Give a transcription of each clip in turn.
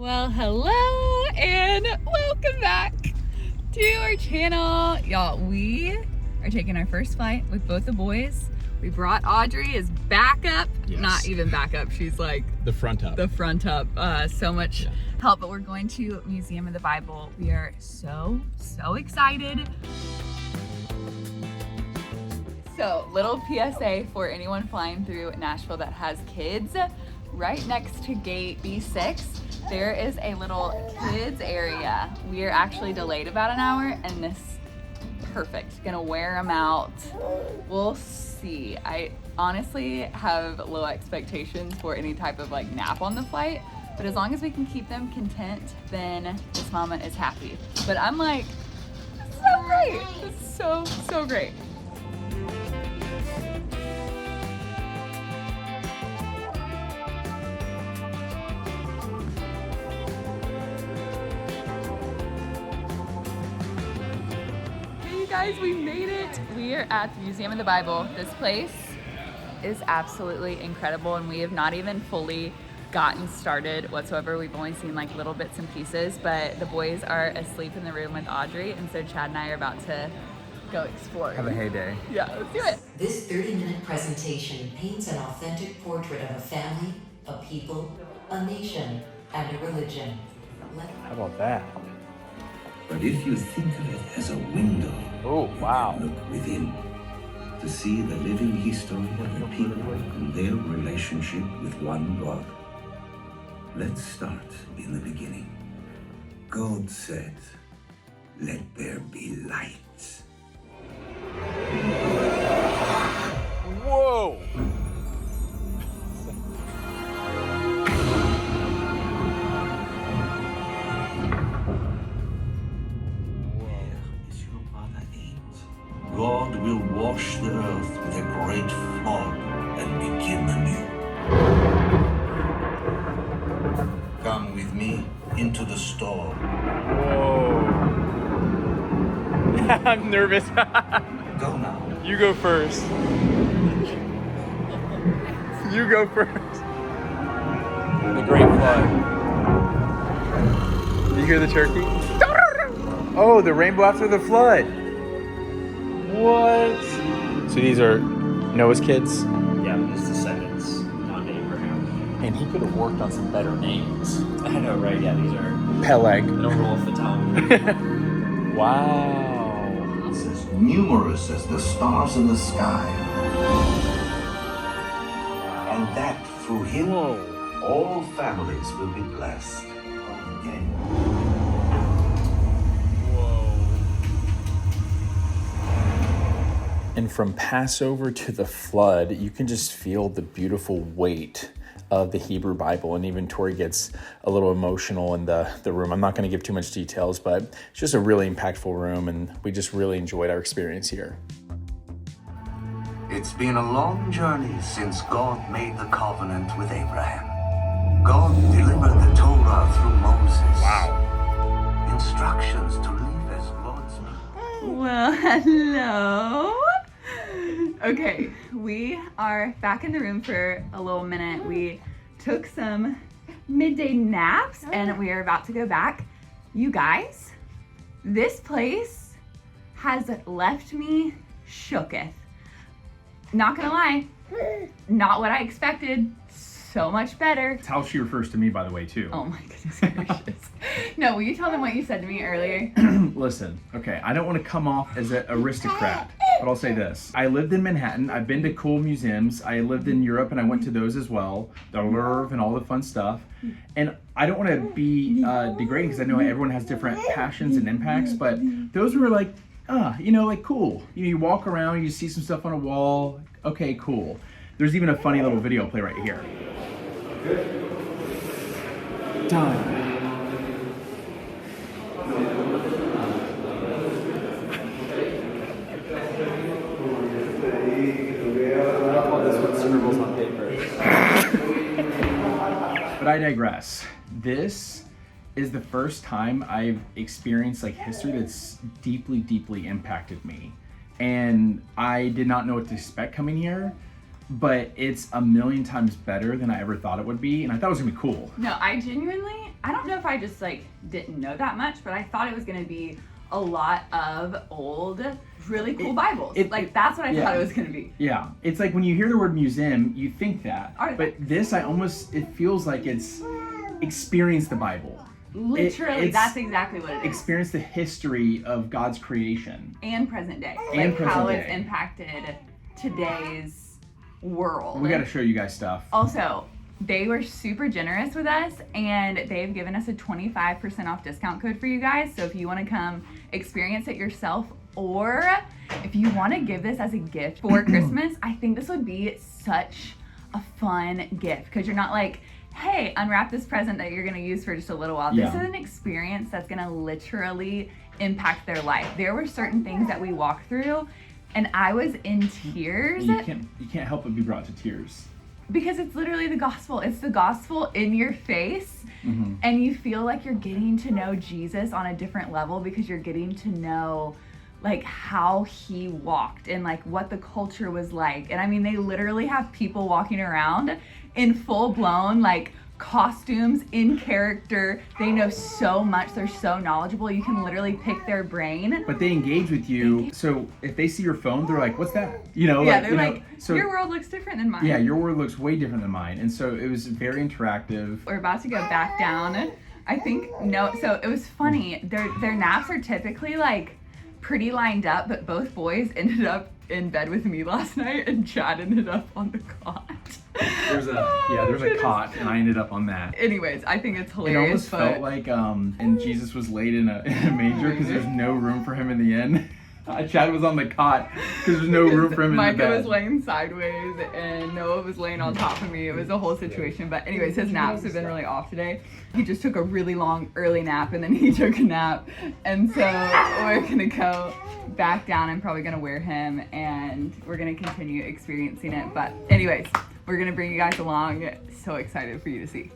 Well, hello and welcome back to our channel. Y'all, we are taking our first flight with both the boys. We brought Audrey as backup. Yes. Not even backup, she's like the front up. So much help, but we're going to Museum of the Bible. We are so excited. So, little PSA for anyone flying through Nashville that has kids. Right next to gate B6, there is a little kids area. We are actually delayed about an hour, and this perfect. Gonna wear them out. We'll see. I honestly have low expectations for any type of like nap on the flight, but as long as we can keep them content, then this mama is happy. But I'm like, this is so great. This is so great. Guys, we made it. We are at the Museum of the Bible. This place is absolutely incredible, and we have not even fully gotten started whatsoever. We've only seen like little bits and pieces, but the boys are asleep in the room with Audrey, and so Chad and I are about to go explore. Have a heyday. Yeah, let's do it. This 30-minute presentation paints an authentic portrait of a family, a people, a nation, and a religion. How about that? But if you think of it as a window, look within to see the living history of the people and their relationship with one God. Let's start in the beginning. God said, "Let there be light." Whoa! God will wash the earth with a great flood and begin anew. Come with me into the storm. Whoa. I'm nervous. Go now. You go first. You go first. The great flood. You hear the turkey? Oh, the rainbow after the flood. What? So these are Noah's kids? Yeah, his descendants, not Abraham. And he could have worked on some better names. I know, right? Yeah, these are... Peleg. They don't roll off the tongue. Wow. It's as numerous as the stars in the sky. And that through him, all families will be blessed. Again. And from Passover to the flood, you can just feel the beautiful weight of the Hebrew Bible. And even Tori gets a little emotional in the room. I'm not going to give too much details, but it's just a really impactful room, and we just really enjoyed our experience here. It's been a long journey since God made the covenant with Abraham. God delivered the Torah through Moses. Wow. Instructions to live as God's people. Well, hello. Okay, we are back in the room for a little minute. We took some midday naps and we are about to go back. You guys, this place has left me shooketh. Not gonna lie, not what I expected. So much better. That's how she refers to me, by the way, too. Oh my goodness gracious. No, will you tell them what you said to me earlier? Listen, okay, I don't want to come off as an aristocrat, but I'll say this. I lived in Manhattan. I've been to cool museums. I lived in Europe, and I went to those as well. The Louvre and all the fun stuff. And I don't want to be degrading, because I know everyone has different passions and impacts, but those were like, like cool. You walk around, you see some stuff on a wall. Okay, cool. There's even a funny little video play right here. Done. But I digress. This is the first time I've experienced like history that's deeply, deeply impacted me. And I did not know what to expect coming here. but it's a million times better than I ever thought it would be, and I thought it was gonna be cool. No, I don't know if probably just like didn't know that much, but I thought it was gonna be a lot of old, really cool Bibles. That's what I thought it was gonna be. Yeah, it's like when you hear the word museum, you think that. But this, it feels like it's experience the Bible. Literally, that's exactly what it is. Experience the history of God's creation. And present day. How it's impacted today's world. We gotta show you guys stuff. Also, they were super generous with us, and they've given us a 25% off discount code for you guys. So if you want to come experience it yourself, or if you want to give this as a gift for Christmas, I think this would be such a fun gift, because you're not like, hey, unwrap this present that you're going to use for just a little while. This is an experience that's going to literally impact their life. There were certain things that we walked through, and I was in tears. You can't help but be brought to tears. Because it's literally the gospel. It's the gospel in your face. Mm-hmm. And you feel like you're getting to know Jesus on a different level, because you're getting to know like how he walked and like what the culture was like. And I mean, they literally have people walking around in full blown like costumes, in character. They know so much. They're so knowledgeable. You can literally pick their brain. But they engage with you. So if they see your phone, they're like, what's that? They're like, your world looks different than mine. Yeah, your world looks way different than mine. And so it was very interactive. We're about to go back down. So it was funny. Their naps are typically like pretty lined up, but both boys ended up in bed with me last night, and Chad ended up on the cot. There's a cot, and I ended up on that. Anyways, I think it's hilarious. It almost felt like and Jesus was laid in a manger, because there's no room for him in the inn. Chad was on the cot because there's no room for him in the bed. Micah was laying sideways and Noah was laying on top of me. It was a whole situation. But anyways, his naps have been really off today. He just took a really long early nap, and then he took a nap. And so we're gonna go back down. I'm probably gonna wear him, and we're gonna continue experiencing it. But anyways, we're gonna bring you guys along. So excited for you to see.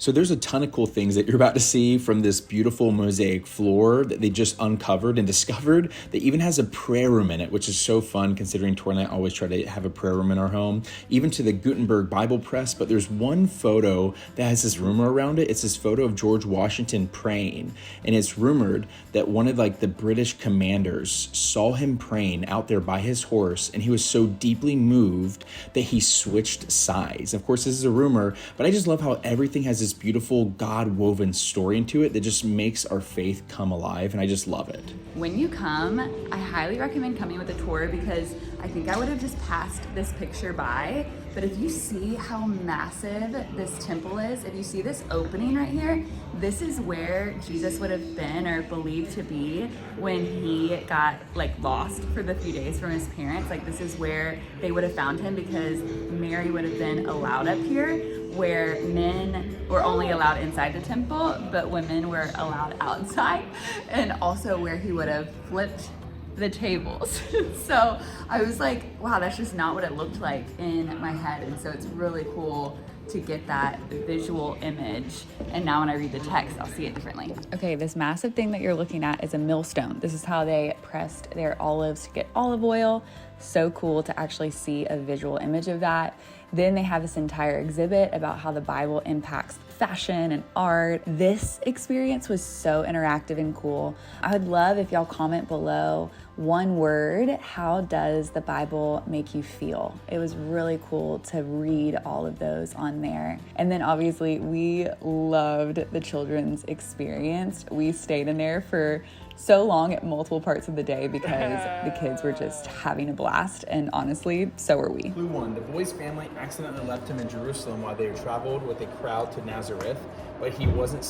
So there's a ton of cool things that you're about to see from this beautiful mosaic floor that they just uncovered and discovered that even has a prayer room in it, which is so fun considering Tori and I always try to have a prayer room in our home, even to the Gutenberg Bible press. But there's one photo that has this rumor around it. It's this photo of George Washington praying. And it's rumored that one of like the British commanders saw him praying out there by his horse, and he was so deeply moved that he switched sides. Of course, this is a rumor, but I just love how everything has this beautiful God-woven story into it that just makes our faith come alive, and I just love it. When you come, I highly recommend coming with a tour, because I think I would have just passed this picture by, but if you see how massive this temple is, if you see this opening right here, this is where Jesus would have been, or believed to be, when he got like lost for the few days from his parents. Like, this is where they would have found him, because Mary would have been allowed up here, where men were only allowed inside the temple, but women were allowed outside, and also where he would have flipped the tables. So I was like, wow, that's just not what it looked like in my head. And so it's really cool to get that visual image. And now when I read the text, I'll see it differently. Okay, this massive thing that you're looking at is a millstone. This is how they pressed their olives to get olive oil. So cool to actually see a visual image of that. Then they have this entire exhibit about how the Bible impacts fashion and art. This experience was so interactive and cool. I would love if y'all comment below one word, how does the Bible make you feel? It was really cool to read all of those on there. And then obviously we loved the children's experience. We stayed in there for so long at multiple parts of the day because the kids were just having a blast, and honestly, so were we. Clue 1, the boy's family accidentally left him in Jerusalem while they traveled with a crowd to Nazareth, but he wasn't,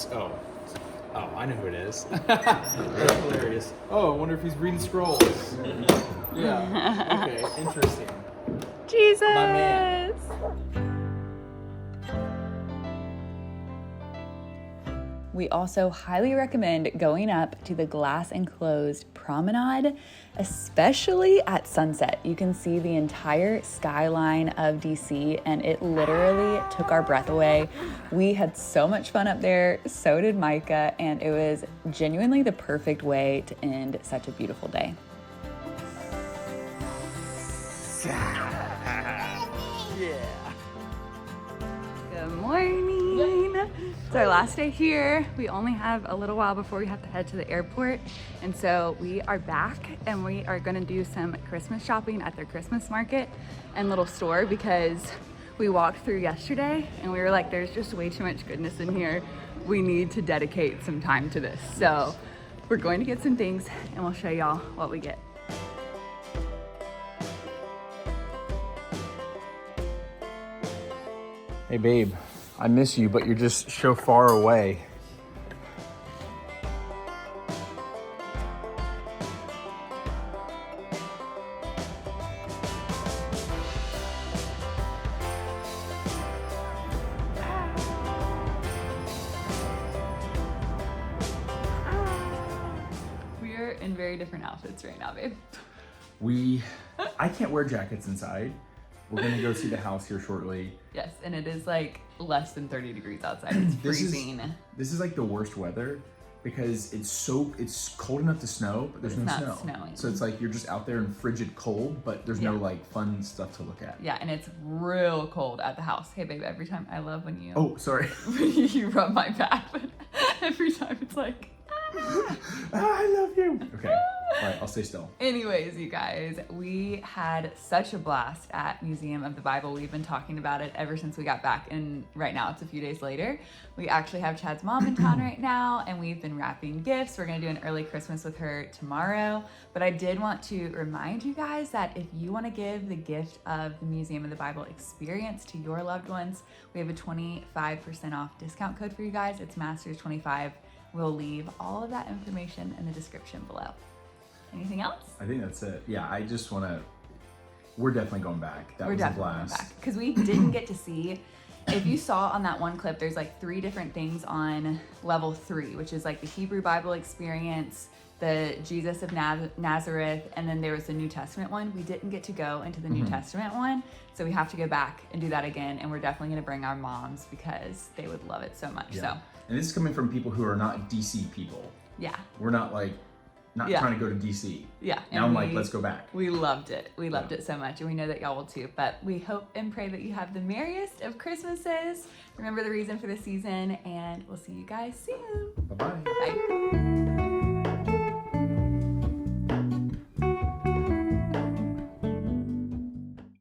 Oh, I know who it is. That's hilarious. Oh, I wonder if he's reading scrolls. Yeah, okay, interesting. Jesus! My man. We also highly recommend going up to the glass enclosed promenade, especially at sunset. You can see the entire skyline of DC, and it literally took our breath away. We had so much fun up there, so did Micah, and it was genuinely the perfect way to end such a beautiful day. Yeah. Good morning. It's our last day here. We only have a little while before we have to head to the airport. And so we are back and we are gonna do some Christmas shopping at their Christmas market and little store because we walked through yesterday and we were like, there's just way too much goodness in here. We need to dedicate some time to this. So we're going to get some things and we'll show y'all what we get. Hey babe, I miss you, but you're just so far away. We're in very different outfits right now, babe. I can't wear jackets inside. We're gonna go see the house here shortly. Yes, and it is like less than 30 degrees outside. It's freezing. This is like the worst weather because it's cold enough to snow, but there's no snow. Snowing. So it's like you're just out there in frigid cold, but there's no like fun stuff to look at. Yeah, and it's real cold at the house. Hey babe, every time I love when you Oh, sorry. you rub my back, but every time it's like I love you. Okay. All right, I'll stay still. Anyways, you guys, we had such a blast at Museum of the Bible. We've been talking about it ever since we got back, and right now it's a few days later. We actually have Chad's mom in town right now, and we've been wrapping gifts. We're gonna do an early Christmas with her tomorrow. But I did want to remind you guys that if you wanna give the gift of the Museum of the Bible experience to your loved ones, we have a 25% off discount code for you guys. It's Masters25. We'll leave all of that information in the description below. Anything else? I think that's it. Yeah, I just wanna, we're definitely going back. That We're was a definitely going blast. back because we didn't get to see. If you saw on that one clip, there's like 3 different things on level 3, which is like the Hebrew Bible experience, the Jesus of Nazareth, and then there was the New Testament one. We didn't get to go into the New Testament one, so we have to go back and do that again. And we're definitely going to bring our moms because they would love it so much. Yeah. So, and this is coming from people who are not DC people. yeah. We're not like, not Yeah. trying to go to DC. Yeah. Now I'm like, let's go back. We loved it. We loved it so much, and we know that y'all will too. But we hope and pray that you have the merriest of Christmases. Remember the reason for the season, and we'll see you guys soon. Bye-bye. Bye.